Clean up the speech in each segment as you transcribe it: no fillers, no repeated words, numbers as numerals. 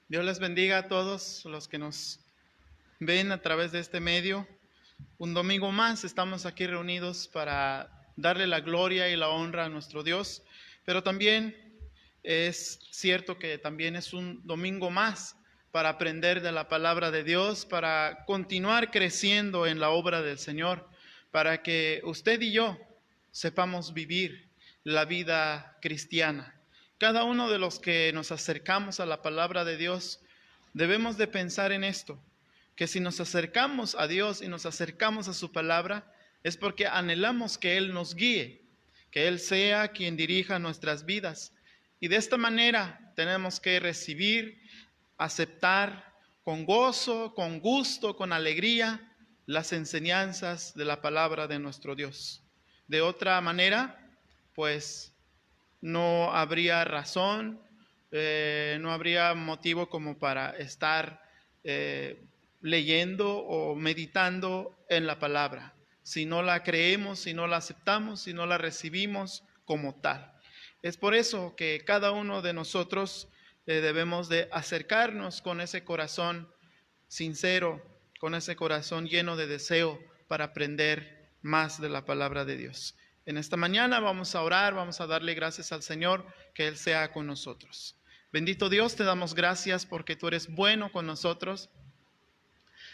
Dios les bendiga a todos los que nos ven a través de este medio. Un domingo más estamos aquí reunidos para darle la gloria y la honra a nuestro Dios, pero también es cierto que también es un domingo más para aprender de la palabra de Dios, para continuar creciendo en la obra del Señor, para que usted y yo sepamos vivir la vida cristiana. Cada uno de los que nos acercamos a la palabra de Dios debemos de pensar en esto, que si nos acercamos a Dios y nos acercamos a su palabra, es porque anhelamos que Él nos guíe, que Él sea quien dirija nuestras vidas. Y de esta manera tenemos que recibir, aceptar con gozo, con gusto, con alegría las enseñanzas de la palabra de nuestro Dios. De otra manera, pues no habría razón, no habría motivo como para estar leyendo o meditando en la palabra. Si no la creemos, si no la aceptamos, si no la recibimos como tal. Es por eso que cada uno de nosotros debemos de acercarnos con ese corazón sincero, con ese corazón lleno de deseo para aprender más de la palabra de Dios. En esta mañana vamos a orar, vamos a darle gracias al Señor, que Él sea con nosotros. Bendito Dios, te damos gracias porque tú eres bueno con nosotros.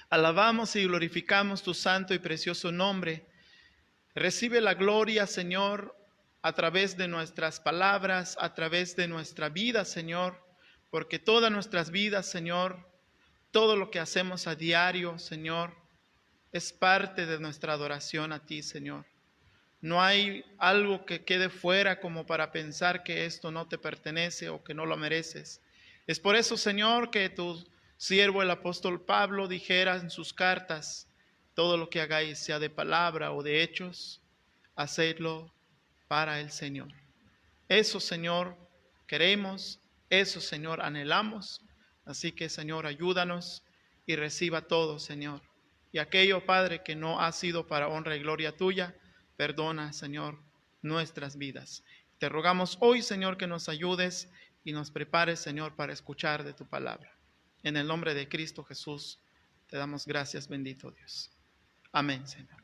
Alabamos y glorificamos tu santo y precioso nombre. Recibe la gloria, Señor, a través de nuestras palabras, a través de nuestra vida, Señor, porque todas nuestras vidas, Señor, todo lo que hacemos a diario, Señor, es parte de nuestra adoración a ti, Señor. No hay algo que quede fuera como para pensar que esto no te pertenece o que no lo mereces. Es por eso, Señor, que tu siervo, el apóstol Pablo, dijera en sus cartas, todo lo que hagáis, sea de palabra o de hechos, hacedlo para el Señor. Eso, Señor, queremos, eso, Señor, anhelamos. Así que, Señor, ayúdanos y reciba todo, Señor. Y aquello, Padre, que no ha sido para honra y gloria tuya, perdona, Señor, nuestras vidas. Te rogamos hoy, Señor, que nos ayudes y nos prepares, Señor, para escuchar de tu palabra. En el nombre de Cristo Jesús, te damos gracias, bendito Dios. Amén, Señor.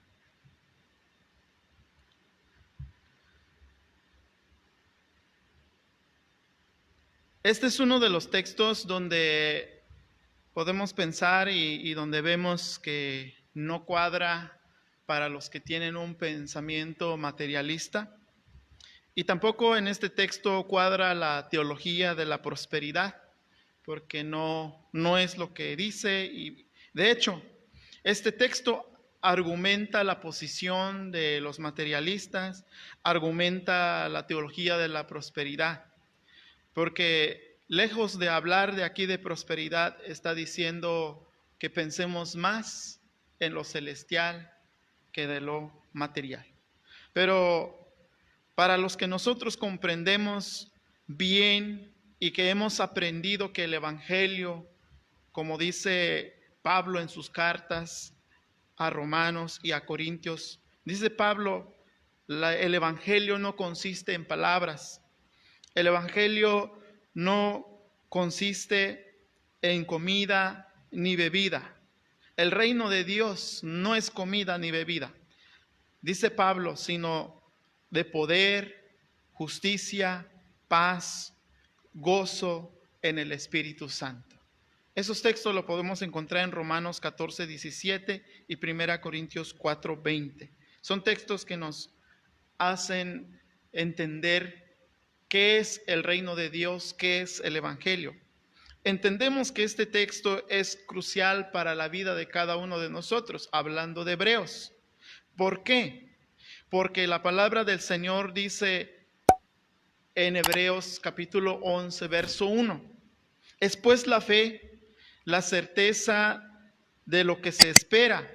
Este es uno de los textos donde podemos pensar y donde vemos que no cuadra para los que tienen un pensamiento materialista. Y tampoco en este texto cuadra la teología de la prosperidad, porque no es lo que dice. Y de hecho, este texto argumenta la posición de los materialistas, argumenta la teología de la prosperidad, porque lejos de hablar de aquí de prosperidad, está diciendo que pensemos más en lo celestial que de lo material. Pero para los que nosotros comprendemos bien y que hemos aprendido que el Evangelio, como dice Pablo en sus cartas a Romanos y a Corintios, dice Pablo, el Evangelio no consiste en palabras. El Evangelio no consiste en comida ni bebida. El reino de Dios no es comida ni bebida, dice Pablo, sino de poder, justicia, paz, gozo en el Espíritu Santo. Esos textos los podemos encontrar en Romanos 14, 17 y 1 Corintios 4, 20. Son textos que nos hacen entender qué es el reino de Dios, qué es el Evangelio. Entendemos que este texto es crucial para la vida de cada uno de nosotros, hablando de Hebreos. ¿Por qué? Porque la palabra del Señor dice en Hebreos capítulo 11, verso 1, es pues la fe, la certeza de lo que se espera,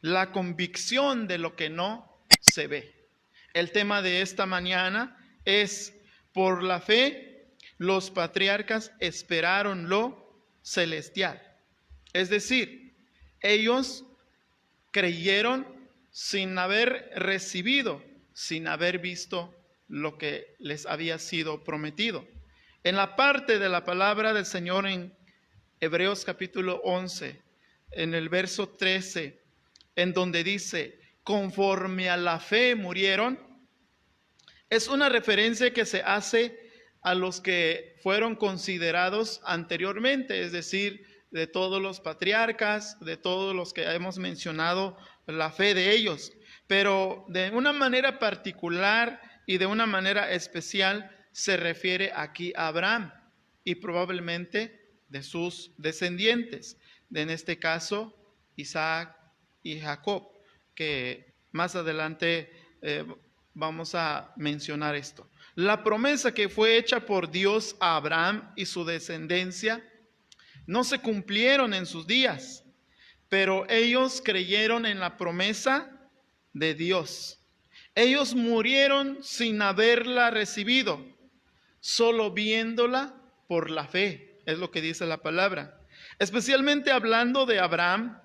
la convicción de lo que no se ve. El tema de esta mañana es: por la fe, los patriarcas esperaron lo celestial. Es decir, ellos creyeron sin haber recibido, sin haber visto lo que les había sido prometido. En la parte de la palabra del Señor en Hebreos capítulo 11, en el verso 13, en donde dice, conforme a la fe murieron, es una referencia que se hace a los que fueron considerados anteriormente, es decir, de todos los patriarcas, de todos los que hemos mencionado la fe de ellos. Pero de una manera particular y de una manera especial se refiere aquí a Abraham y probablemente de sus descendientes, en este caso Isaac y Jacob, que más adelante vamos a mencionar esto. La promesa que fue hecha por Dios a Abraham y su descendencia no se cumplieron en sus días, pero ellos creyeron en la promesa de Dios. Ellos murieron sin haberla recibido, solo viéndola por la fe, es lo que dice la palabra. Especialmente hablando de Abraham,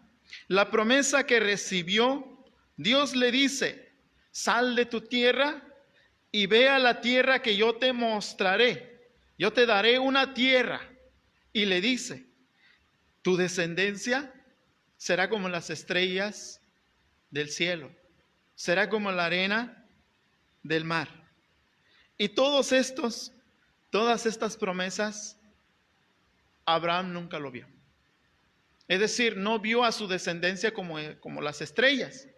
la promesa que recibió, Dios le dice, sal de tu tierra y ve a la tierra que yo te mostraré. Yo te daré una tierra. Y le dice, tu descendencia será como las estrellas del cielo, será como la arena del mar. Y todas estas promesas, Abraham nunca lo vio. Es decir, no vio a su descendencia como las estrellas.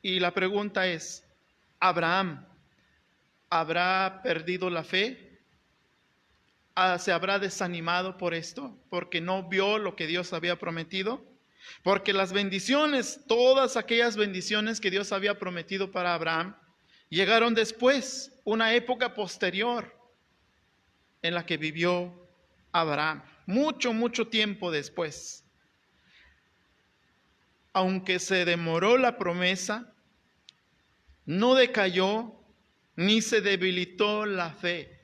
Y la pregunta es, ¿Abraham habrá perdido la fe? ¿Se habrá desanimado por esto? ¿Porque no vio lo que Dios había prometido? Porque las bendiciones, todas aquellas bendiciones que Dios había prometido para Abraham, llegaron después, una época posterior en la que vivió Abraham. Mucho tiempo después. Aunque se demoró la promesa, no decayó ni se debilitó la fe.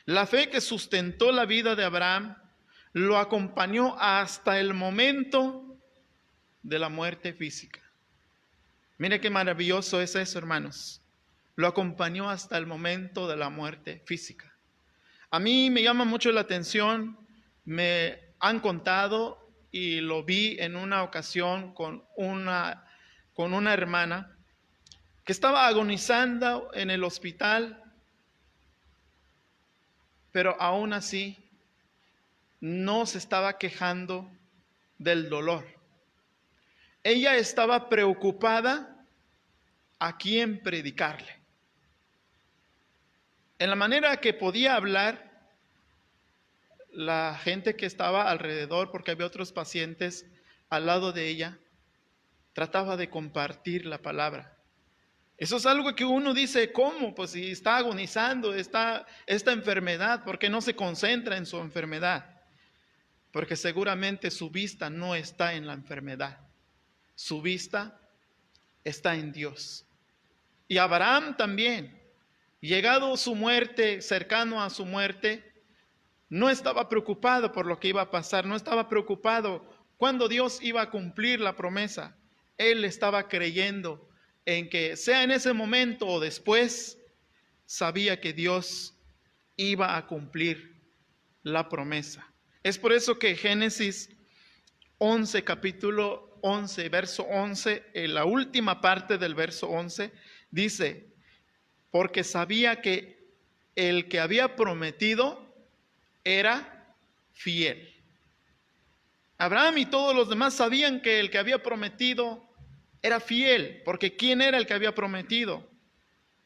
La fe que sustentó la vida de Abraham lo acompañó hasta el momento de la muerte física. Mire qué maravilloso es eso, hermanos. Lo acompañó hasta el momento de la muerte física. A mí me llama mucho la atención, me han contado y lo vi en una ocasión con una hermana que estaba agonizando en el hospital, pero aún así no se estaba quejando del dolor. Ella estaba preocupada a quién predicarle. En la manera que podía hablar, la gente que estaba alrededor, porque había otros pacientes al lado de ella, trataba de compartir la palabra. Eso es algo que uno dice, ¿cómo? Pues si está agonizando esta enfermedad, ¿por qué no se concentra en su enfermedad? Porque seguramente su vista no está en la enfermedad. Su vista está en Dios. Y Abraham también, llegado su muerte, cercano a su muerte, no estaba preocupado por lo que iba a pasar, no estaba preocupado cuando Dios iba a cumplir la promesa. Él estaba creyendo en que sea en ese momento o después, sabía que Dios iba a cumplir la promesa. Es por eso que Génesis 11, capítulo 11, verso 11, en la última parte del verso 11, dice, porque sabía que el que había prometido era fiel. Abraham y todos los demás sabían que el que había prometido era fiel, porque ¿quién era el que había prometido?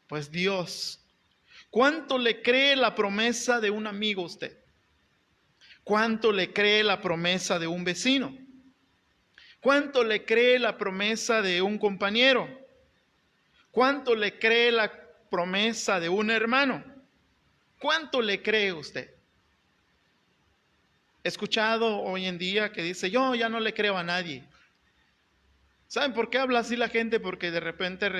Pues Dios. ¿Cuánto le cree la promesa de un amigo usted? ¿Cuánto le cree la promesa de un vecino? ¿Cuánto le cree la promesa de un compañero? ¿Cuánto le cree la promesa de un hermano? ¿Cuánto le cree usted? He escuchado hoy en día que dice, yo ya no le creo a nadie. ¿Saben por qué habla así la gente? Porque de repente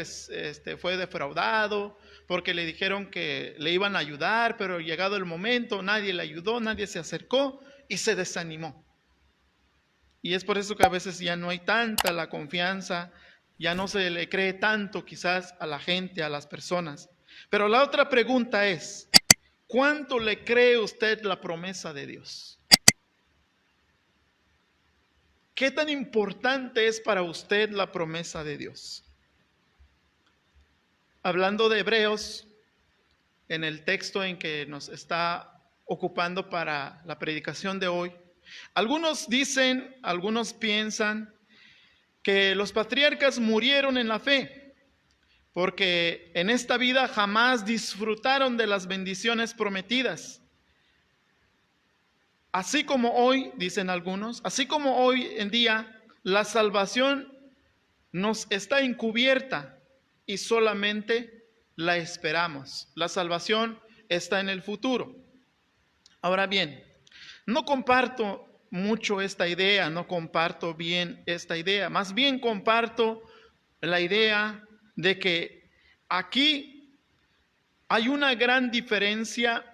fue defraudado, porque le dijeron que le iban a ayudar, pero llegado el momento nadie le ayudó, nadie se acercó y se desanimó. Y es por eso que a veces ya no hay tanta la confianza, ya no se le cree tanto quizás a la gente, a las personas. Pero la otra pregunta es, ¿Cuánto le cree usted la promesa de Dios? ¿Qué tan importante es para usted la promesa de Dios? Hablando de Hebreos, en el texto en que nos está ocupando para la predicación de hoy, algunos dicen, algunos piensan que los patriarcas murieron en la fe, porque en esta vida jamás disfrutaron de las bendiciones prometidas. Así como hoy, dicen algunos, así como hoy en día la salvación nos está encubierta y solamente la esperamos. La salvación está en el futuro. Ahora bien, no comparto mucho esta idea, no comparto bien esta idea. Más bien comparto la idea de que aquí hay una gran diferencia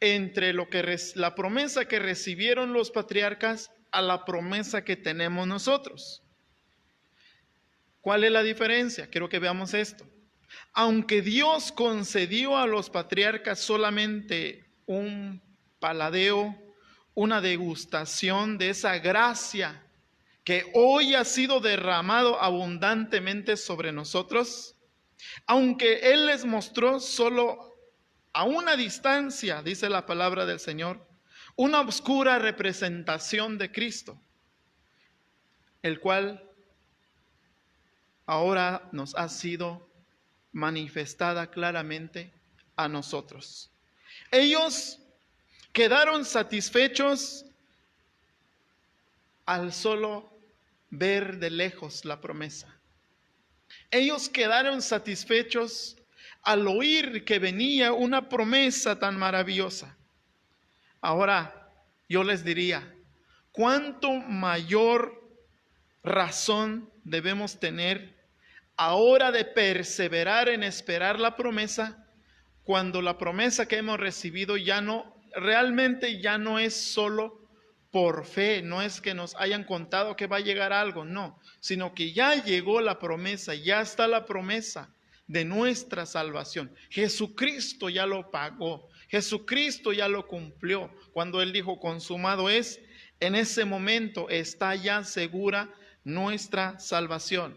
entre la promesa que recibieron los patriarcas a la promesa que tenemos nosotros. ¿Cuál es la diferencia? Quiero que veamos esto. Aunque Dios concedió a los patriarcas solamente un paladeo, una degustación de esa gracia que hoy ha sido derramado abundantemente sobre nosotros, aunque Él les mostró solo a una distancia, dice la palabra del Señor, una oscura representación de Cristo, el cual ahora nos ha sido manifestada claramente a nosotros. Ellos quedaron satisfechos al solo ver de lejos la promesa. Ellos quedaron satisfechos al oír que venía una promesa tan maravillosa. Ahora, yo les diría, ¿cuánto mayor razón debemos tener ahora de perseverar en esperar la promesa, cuando la promesa que hemos recibido realmente ya no es solo por fe, no es que nos hayan contado que va a llegar algo, no, sino que ya llegó la promesa, ya está la promesa de nuestra salvación. Jesucristo ya lo pagó, Jesucristo ya lo cumplió. Cuando Él dijo consumado es, en ese momento está ya segura nuestra salvación.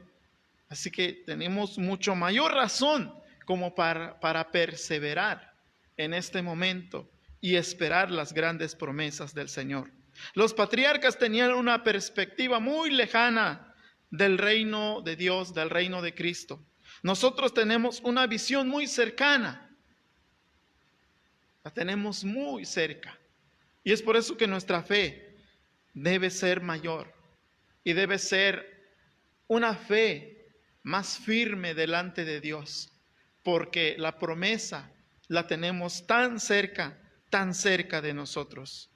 Así que tenemos mucho mayor razón como para perseverar en este momento y esperar las grandes promesas del Señor. Los patriarcas tenían una perspectiva muy lejana del reino de Dios, del reino de Cristo. Nosotros tenemos una visión muy cercana, la tenemos muy cerca. Y es por eso que nuestra fe debe ser mayor y debe ser una fe más firme delante de Dios, porque la promesa la tenemos tan cerca de nosotros.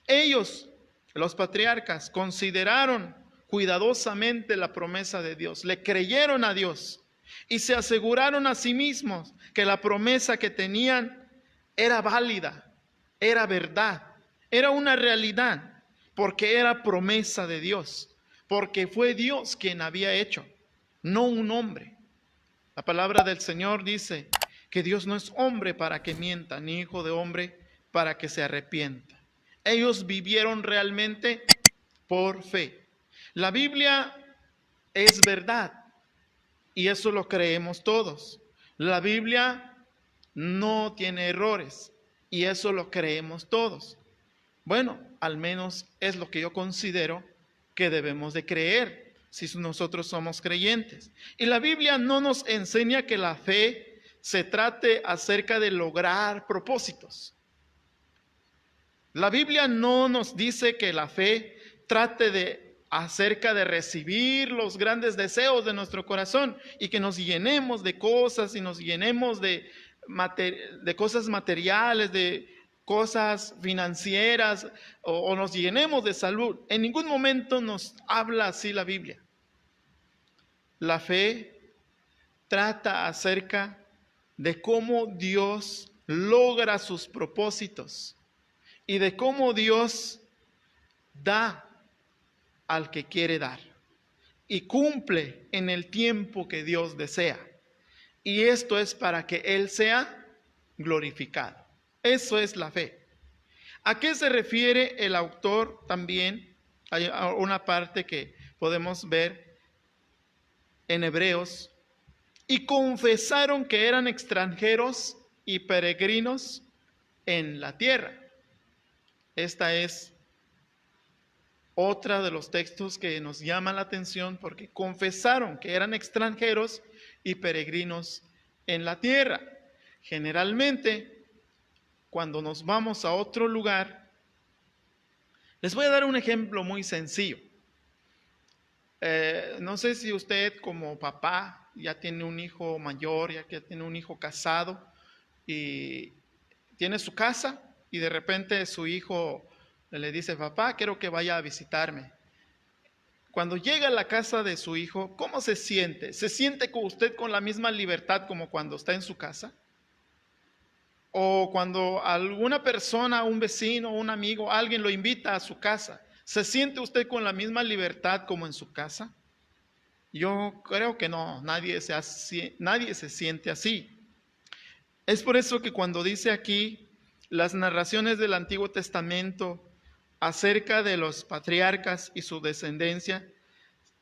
Ellos, los patriarcas, consideraron cuidadosamente la promesa de Dios, le creyeron a Dios y se aseguraron a sí mismos que la promesa que tenían era válida, era verdad, era una realidad, porque era promesa de Dios, porque fue Dios quien había hecho, no un hombre. La palabra del Señor dice que Dios no es hombre para que mienta, ni hijo de hombre para que se arrepienta. Ellos vivieron realmente por fe. La Biblia es verdad y eso lo creemos todos. La Biblia no tiene errores y eso lo creemos todos. Bueno, al menos es lo que yo considero que debemos de creer si nosotros somos creyentes. Y la Biblia no nos enseña que la fe se trate acerca de lograr propósitos. La Biblia no nos dice que la fe trate acerca de recibir los grandes deseos de nuestro corazón y que nos llenemos de cosas y nos llenemos de cosas materiales, de cosas financieras o nos llenemos de salud. En ningún momento nos habla así la Biblia. La fe trata acerca de cómo Dios logra sus propósitos y de cómo Dios da al que quiere dar y cumple en el tiempo que Dios desea. Y esto es para que Él sea glorificado. Eso es la fe. ¿A qué se refiere el autor también? Hay una parte que podemos ver en Hebreos. Y confesaron que eran extranjeros y peregrinos en la tierra. Esta es otra de los textos que nos llama la atención porque confesaron que eran extranjeros y peregrinos en la tierra. Generalmente, cuando nos vamos a otro lugar, les voy a dar un ejemplo muy sencillo. No sé si usted como papá ya tiene un hijo mayor, ya que tiene un hijo casado y tiene su casa y de repente su hijo le dice, papá, quiero que vaya a visitarme. Cuando llega a la casa de su hijo, ¿cómo se siente? ¿Se siente con usted con la misma libertad como cuando está en su casa? O cuando alguna persona, un vecino, un amigo, alguien lo invita a su casa, ¿se siente usted con la misma libertad como en su casa? Yo creo que no, nadie se siente así. Es por eso que cuando dice aquí las narraciones del Antiguo Testamento acerca de los patriarcas y su descendencia,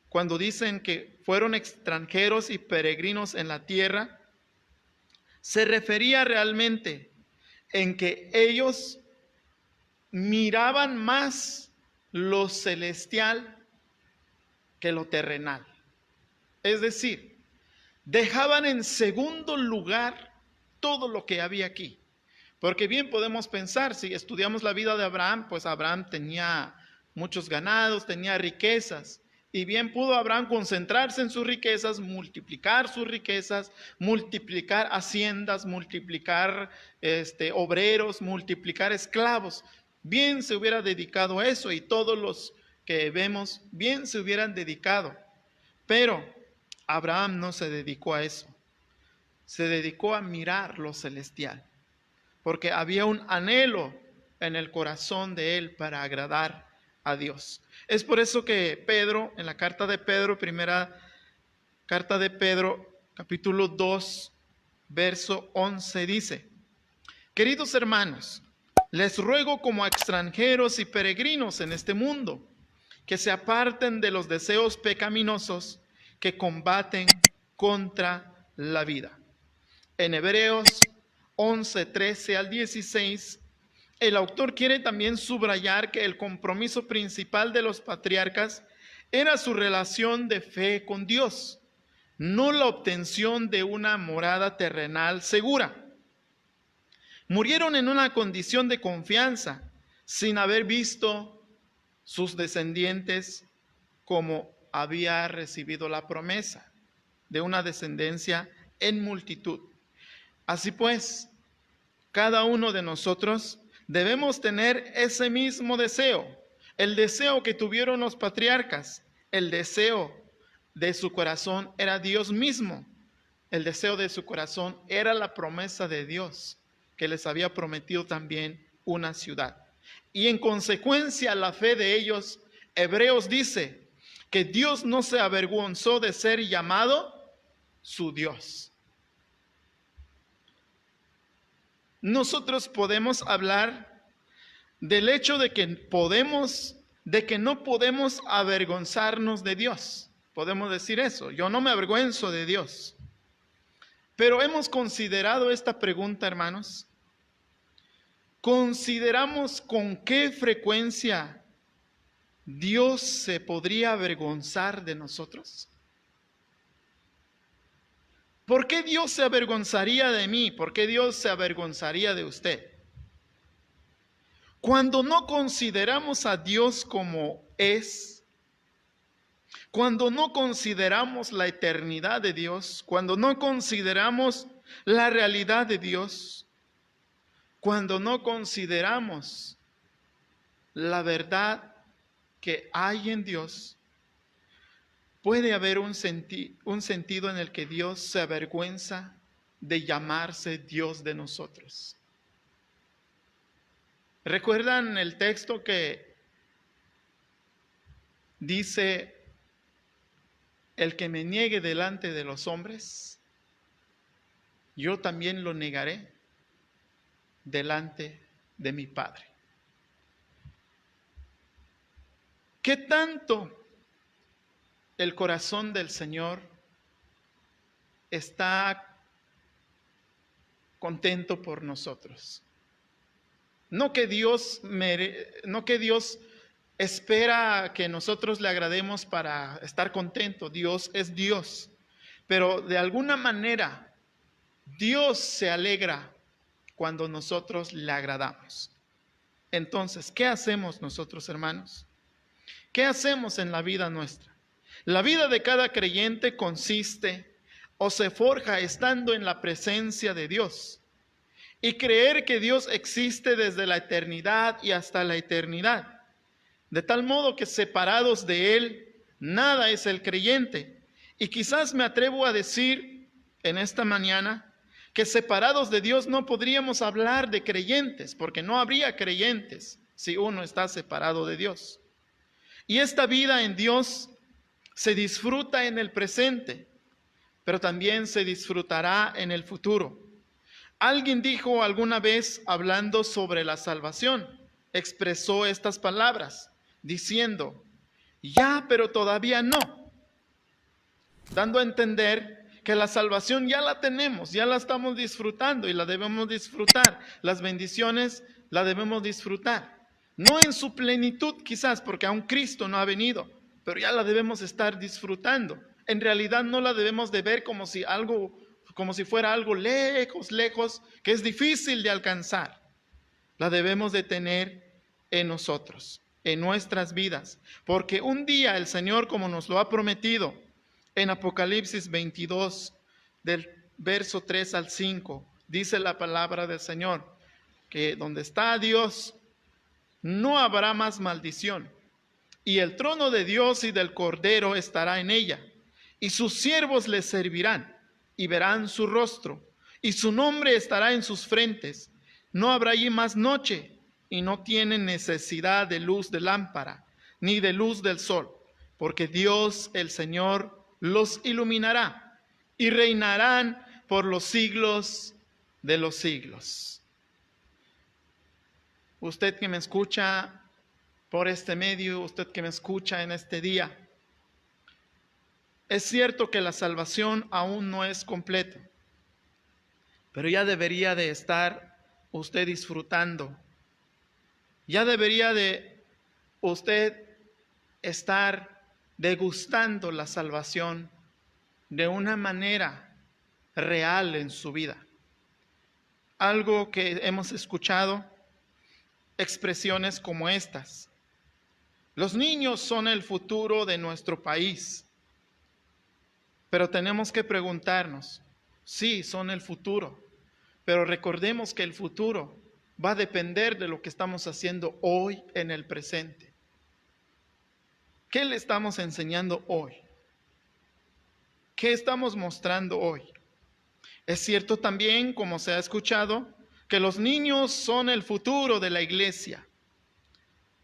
cuando dicen que fueron extranjeros y peregrinos en la tierra, se refería realmente en que ellos miraban más lo celestial que lo terrenal. Es decir, dejaban en segundo lugar todo lo que había aquí. Porque bien podemos pensar, si estudiamos la vida de Abraham, pues Abraham tenía muchos ganados, tenía riquezas. Y bien pudo Abraham concentrarse en sus riquezas, multiplicar haciendas, multiplicar obreros, multiplicar esclavos. Bien se hubiera dedicado a eso y todos los que vemos bien se hubieran dedicado. Pero Abraham no se dedicó a eso. Se dedicó a mirar lo celestial, porque había un anhelo en el corazón de él para agradar a Dios. Es por eso que Pedro, en la carta de Pedro, primera carta de Pedro, capítulo 2, verso 11, dice, queridos hermanos, les ruego como extranjeros y peregrinos en este mundo, que se aparten de los deseos pecaminosos que combaten contra la vida. En Hebreos 11, 13 al 16, el autor quiere también subrayar que el compromiso principal de los patriarcas era su relación de fe con Dios, no la obtención de una morada terrenal segura. Murieron en una condición de confianza, sin haber visto sus descendientes como había recibido la promesa de una descendencia en multitud. Así pues, cada uno de nosotros debemos tener ese mismo deseo, el deseo que tuvieron los patriarcas. El deseo de su corazón era Dios mismo. El deseo de su corazón era la promesa de Dios, que les había prometido también una ciudad. Y en consecuencia, la fe de ellos, Hebreos dice que Dios no se avergonzó de ser llamado su Dios. Nosotros podemos hablar del hecho de que no podemos avergonzarnos de Dios. Podemos decir eso, yo no me avergüenzo de Dios. Pero hemos considerado esta pregunta, hermanos. ¿Consideramos con qué frecuencia Dios se podría avergonzar de nosotros? ¿Por qué Dios se avergonzaría de mí? ¿Por qué Dios se avergonzaría de usted? Cuando no consideramos a Dios como es, cuando no consideramos la eternidad de Dios, cuando no consideramos la realidad de Dios, cuando no consideramos la verdad que hay en Dios, puede haber un sentido en el que Dios se avergüenza de llamarse Dios de nosotros. ¿Recuerdan el texto que dice, el que me niegue delante de los hombres, yo también lo negaré delante de mi Padre. ¿Qué tanto el corazón del Señor está contento por nosotros? No que Dios espera que nosotros le agrademos para estar contento. Dios es Dios. Pero de alguna manera, Dios se alegra cuando nosotros le agradamos. Entonces, ¿qué hacemos nosotros, hermanos? ¿Qué hacemos en la vida nuestra? La vida de cada creyente consiste o se forja estando en la presencia de Dios y creer que Dios existe desde la eternidad y hasta la eternidad, de tal modo que separados de Él, nada es el creyente. Y quizás me atrevo a decir en esta mañana que separados de Dios no podríamos hablar de creyentes, porque no habría creyentes si uno está separado de Dios. Y esta vida en Dios se disfruta en el presente, pero también se disfrutará en el futuro. Alguien dijo alguna vez, hablando sobre la salvación, expresó estas palabras, diciendo, ya, pero todavía no, dando a entender que la salvación ya la tenemos, ya la estamos disfrutando y la debemos disfrutar. Las bendiciones la debemos disfrutar. No en su plenitud quizás, porque aún Cristo no ha venido, pero ya la debemos estar disfrutando. En realidad no la debemos de ver como si fuera algo lejos, que es difícil de alcanzar. La debemos de tener en nosotros, en nuestras vidas, porque un día el Señor, como nos lo ha prometido en Apocalipsis 22, del verso 3 al 5, dice la palabra del Señor, que donde está Dios, no habrá más maldición, y el trono de Dios y del Cordero estará en ella, y sus siervos le servirán, y verán su rostro, y su nombre estará en sus frentes. No habrá allí más noche, y no tienen necesidad de luz de lámpara, ni de luz del sol, porque Dios el Señor los iluminará, y reinarán por los siglos de los siglos. Usted que me escucha por este medio, usted que me escucha en este día, es cierto que la salvación aún no es completa, pero ya debería de estar usted disfrutando. Ya debería de usted estar degustando la salvación de una manera real en su vida. Algo que hemos escuchado, expresiones como estas. Los niños son el futuro de nuestro país, pero tenemos que preguntarnos, sí, son el futuro, pero recordemos que el futuro va a depender de lo que estamos haciendo hoy en el presente. ¿Qué le estamos enseñando hoy? ¿Qué estamos mostrando hoy? Es cierto también, como se ha escuchado, que los niños son el futuro de la iglesia.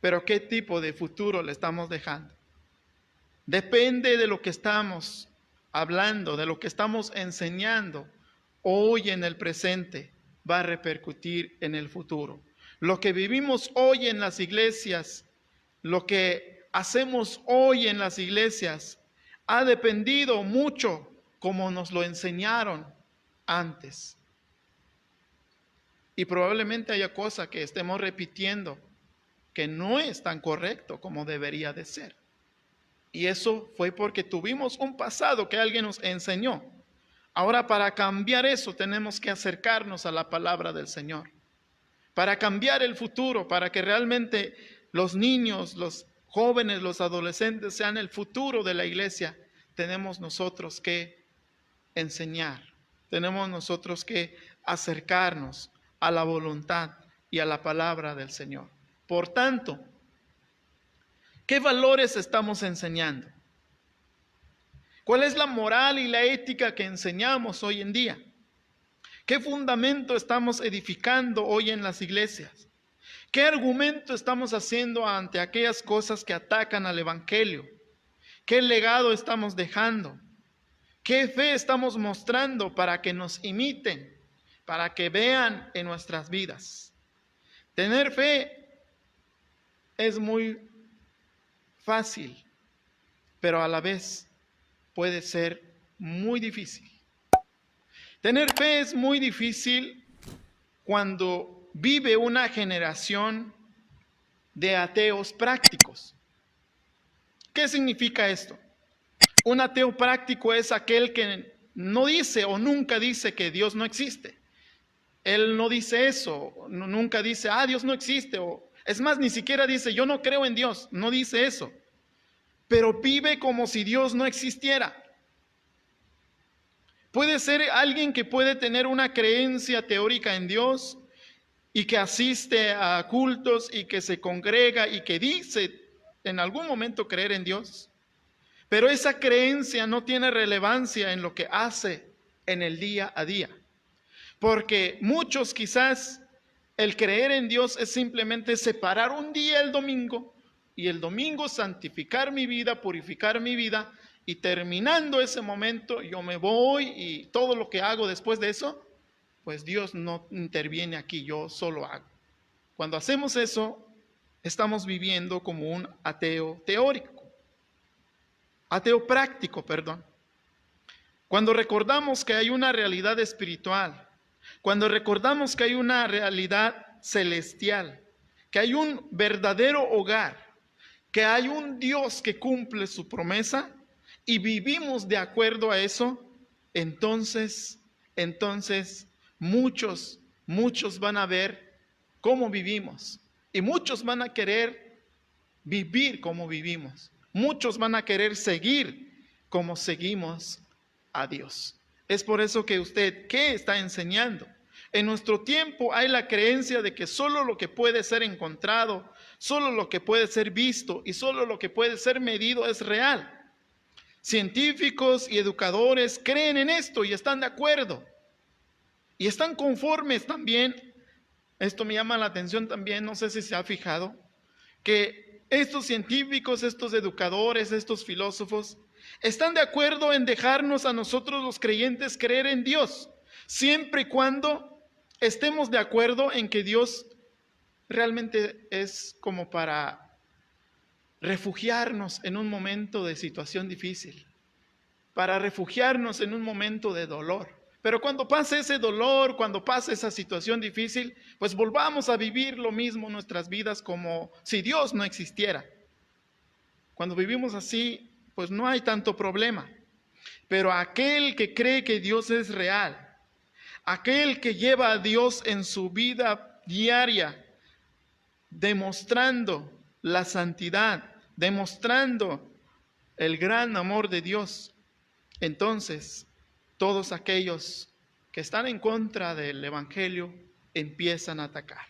Pero ¿qué tipo de futuro le estamos dejando? Depende de lo que estamos hablando, de lo que estamos enseñando hoy en el presente, va a repercutir en el futuro. Lo que vivimos hoy en las iglesias, lo que hacemos hoy en las iglesias, ha dependido mucho como nos lo enseñaron antes. Y probablemente haya cosas que estemos repitiendo que no es tan correcto como debería de ser. Y eso fue porque tuvimos un pasado que alguien nos enseñó. Ahora, para cambiar eso tenemos que acercarnos a la palabra del Señor. Para cambiar el futuro, para que realmente los niños, los jóvenes, los adolescentes sean el futuro de la iglesia, tenemos nosotros que enseñar. Tenemos nosotros que acercarnos a la voluntad y a la palabra del Señor. Por tanto, ¿qué valores estamos enseñando? ¿Cuál es la moral y la ética que enseñamos hoy en día? ¿Qué fundamento estamos edificando hoy en las iglesias? ¿Qué argumento estamos haciendo ante aquellas cosas que atacan al evangelio? ¿Qué legado estamos dejando? ¿Qué fe estamos mostrando para que nos imiten? para que vean en nuestras vidas. Tener fe es muy fácil, pero a la vez puede ser muy difícil. Tener fe es muy difícil cuando vive una generación de ateos prácticos. ¿Qué significa esto? Un ateo práctico es aquel que no dice o nunca dice que Dios no existe. Él no dice eso, nunca dice, Dios no existe. Es más, ni siquiera dice, yo no creo en Dios, no dice eso. Pero vive como si Dios no existiera. Puede ser alguien que puede tener una creencia teórica en Dios y que asiste a cultos y que se congrega y que dice en algún momento creer en Dios. Pero esa creencia no tiene relevancia en lo que hace en el día a día. Porque muchos quizás el creer en Dios es simplemente separar un día el domingo y el domingo santificar mi vida, purificar mi vida, y terminando ese momento yo me voy y todo lo que hago después de eso, pues Dios no interviene aquí, yo solo hago. Cuando hacemos eso, estamos viviendo como un ateo teórico. Ateo práctico, perdón. Cuando recordamos que hay una realidad espiritual, cuando recordamos que hay una realidad celestial, que hay un verdadero hogar, que hay un Dios que cumple su promesa y vivimos de acuerdo a eso, entonces muchos van a ver cómo vivimos y muchos van a querer vivir como vivimos. Muchos van a querer seguir como seguimos a Dios. Es por eso que usted, ¿qué está enseñando? En nuestro tiempo hay la creencia de que solo lo que puede ser encontrado, solo lo que puede ser visto y solo lo que puede ser medido es real. Científicos y educadores creen en esto y están de acuerdo. Y están conformes también. Esto me llama la atención también, no sé si se ha fijado, que estos científicos, estos educadores, estos filósofos, están de acuerdo en dejarnos a nosotros los creyentes creer en Dios, siempre y cuando estemos de acuerdo en que Dios realmente es como para refugiarnos en un momento de situación difícil, para refugiarnos en un momento de dolor. Pero cuando pase ese dolor, cuando pase esa situación difícil, pues volvamos a vivir lo mismo en nuestras vidas como si Dios no existiera. Cuando vivimos así, pues no hay tanto problema. Pero aquel que cree que Dios es real, aquel que lleva a Dios en su vida diaria, demostrando la santidad, demostrando el gran amor de Dios, entonces todos aquellos que están en contra del Evangelio empiezan a atacar.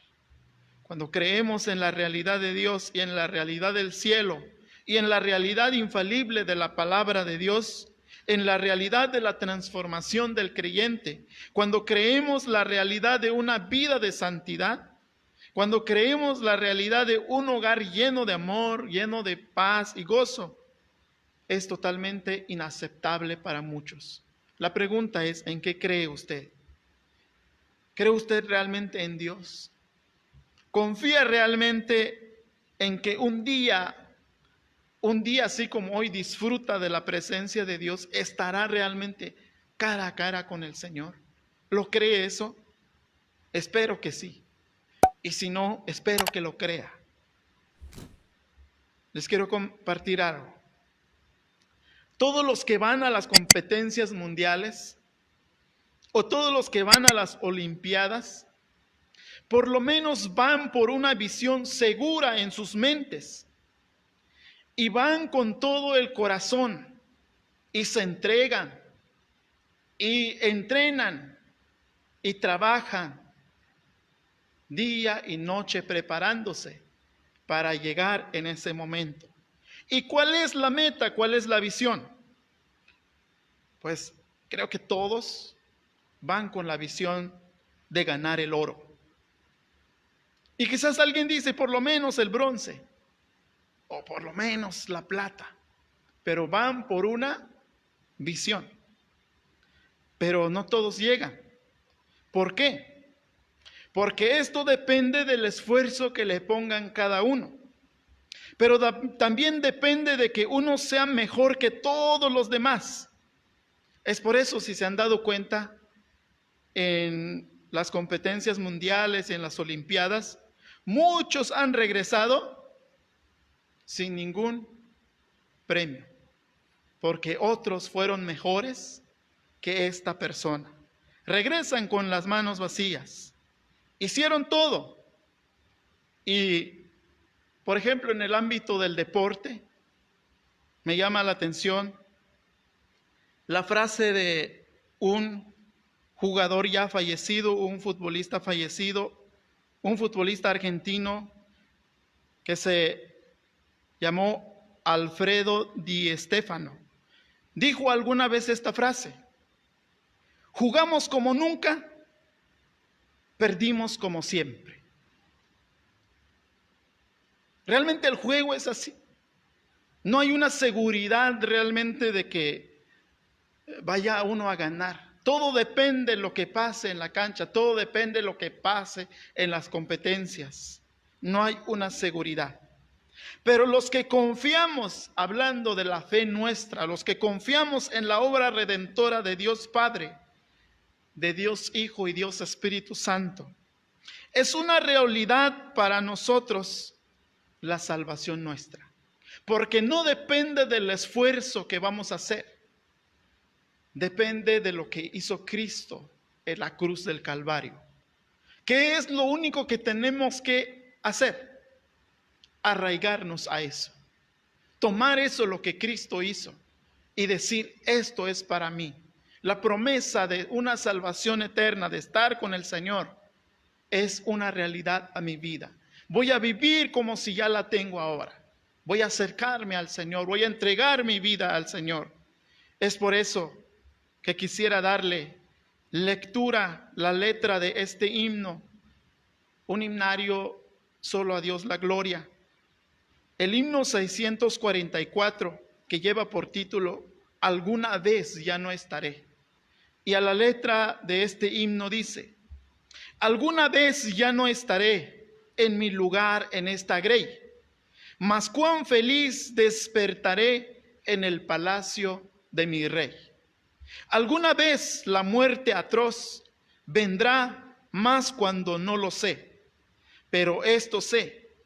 Cuando creemos en la realidad de Dios y en la realidad del cielo y en la realidad infalible de la palabra de Dios, en la realidad de la transformación del creyente, cuando creemos la realidad de una vida de santidad, cuando creemos la realidad de un hogar lleno de amor, lleno de paz y gozo, es totalmente inaceptable para muchos. La pregunta es, ¿en qué cree usted? ¿Cree usted realmente en Dios? ¿Confía realmente en que un día así como hoy disfruta de la presencia de Dios, estará realmente cara a cara con el Señor? ¿Lo cree eso? Espero que sí. Y si no, espero que lo crea. Les quiero compartir algo. Todos los que van a las competencias mundiales o todos los que van a las Olimpiadas, por lo menos van por una visión segura en sus mentes y van con todo el corazón y se entregan y entrenan y trabajan día y noche preparándose para llegar en ese momento. ¿Y cuál es la meta? ¿Cuál es la visión? Pues creo que todos van con la visión de ganar el oro. Y quizás alguien dice, por lo menos el bronce, o por lo menos la plata, pero van por una visión. Pero no todos llegan. ¿Por qué? Porque esto depende del esfuerzo que le pongan cada uno. Pero también depende de que uno sea mejor que todos los demás. Es por eso, si se han dado cuenta, en las competencias mundiales y en las Olimpiadas, muchos han regresado sin ningún premio, porque otros fueron mejores que esta persona. Regresan con las manos vacías. Hicieron todo. Y, por ejemplo, en el ámbito del deporte, me llama la atención la frase de un jugador ya fallecido, un futbolista fallecido, un futbolista argentino que se llamó Alfredo Di Stéfano. Dijo alguna vez esta frase: jugamos como nunca, perdimos como siempre. Realmente el juego es así. No hay una seguridad realmente de que vaya uno a ganar. Todo depende de lo que pase en la cancha, todo depende de lo que pase en las competencias. No hay una seguridad. Pero los que confiamos, hablando de la fe nuestra, los que confiamos en la obra redentora de Dios Padre, de Dios Hijo y Dios Espíritu Santo, es una realidad para nosotros la salvación nuestra. Porque no depende del esfuerzo que vamos a hacer. Depende de lo que hizo Cristo en la cruz del Calvario. ¿Qué es lo único que tenemos que hacer? Arraigarnos a eso. Tomar eso, lo que Cristo hizo, y decir: esto es para mí. La promesa de una salvación eterna, de estar con el Señor, es una realidad a mi vida. Voy a vivir como si ya la tengo ahora. Voy a acercarme al Señor, voy a entregar mi vida al Señor. Es por eso que quisiera darle lectura, la letra de este himno, un himnario: solo a Dios la gloria. El himno 644, que lleva por título Alguna vez ya no estaré. Y a la letra de este himno dice: alguna vez ya no estaré en mi lugar en esta grey, mas cuán feliz despertaré en el palacio de mi rey. Alguna vez la muerte atroz vendrá, más cuando no lo sé, pero esto sé: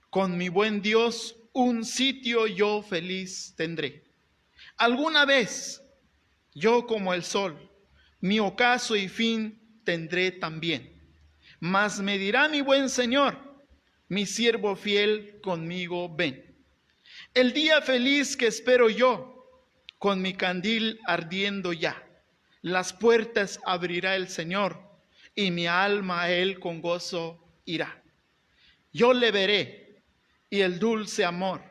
con mi buen Dios un sitio yo feliz tendré. Alguna vez yo, como el sol, mi ocaso y fin tendré también. Mas me dirá mi buen Señor: mi siervo fiel, conmigo ven. El día feliz que espero yo, con mi candil ardiendo ya, las puertas abrirá el Señor, y mi alma a Él con gozo irá. Yo le veré, y el dulce amor,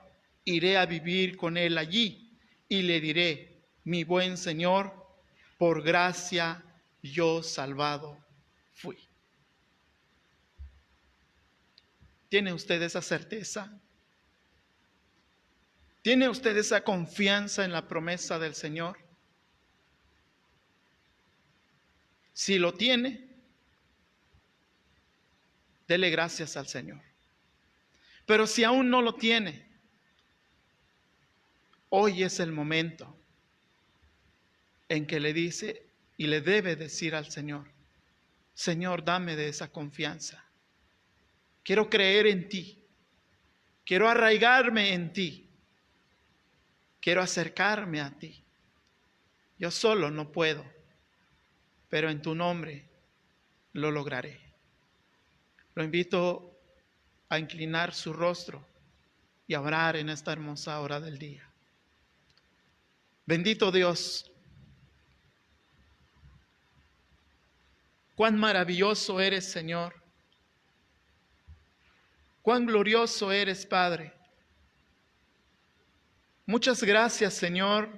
iré a vivir con Él allí, y le diré: mi buen Señor, por gracia yo salvado fui. ¿Tiene usted esa certeza? ¿Tiene usted esa confianza en la promesa del Señor? Si lo tiene, dele gracias al Señor. Pero si aún no lo tiene, hoy es el momento en que le dice y le debe decir al Señor: Señor, dame de esa confianza. Quiero creer en ti. Quiero arraigarme en ti. Quiero acercarme a ti. Yo solo no puedo, pero en tu nombre lo lograré. Lo invito a inclinar su rostro y a orar en esta hermosa hora del día. Bendito Dios, cuán maravilloso eres, Señor. Cuán glorioso eres, Padre. Muchas gracias, Señor,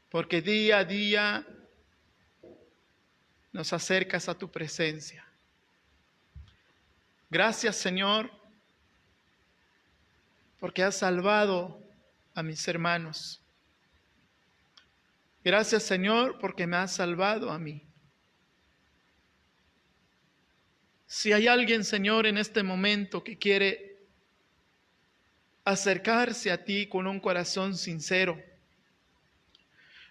porque día a día nos acercas a tu presencia. Gracias, Señor, porque has salvado a mis hermanos. Gracias, Señor, porque me has salvado a mí. Si hay alguien, Señor, en este momento que quiere acercarse a ti con un corazón sincero,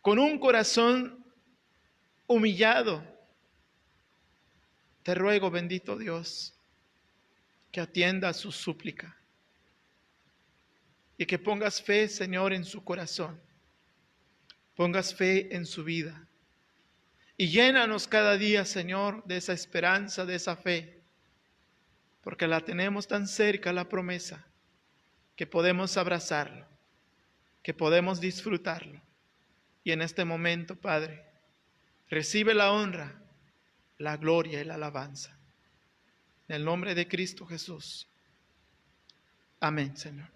con un corazón humillado, te ruego, bendito Dios, que atienda a su súplica y que pongas fe, Señor, en su corazón, pongas fe en su vida. Y llénanos cada día, Señor, de esa esperanza, de esa fe, porque la tenemos tan cerca, la promesa, que podemos abrazarlo, que podemos disfrutarlo. Y en este momento, Padre, recibe la honra, la gloria y la alabanza. En el nombre de Cristo Jesús. Amén, Señor.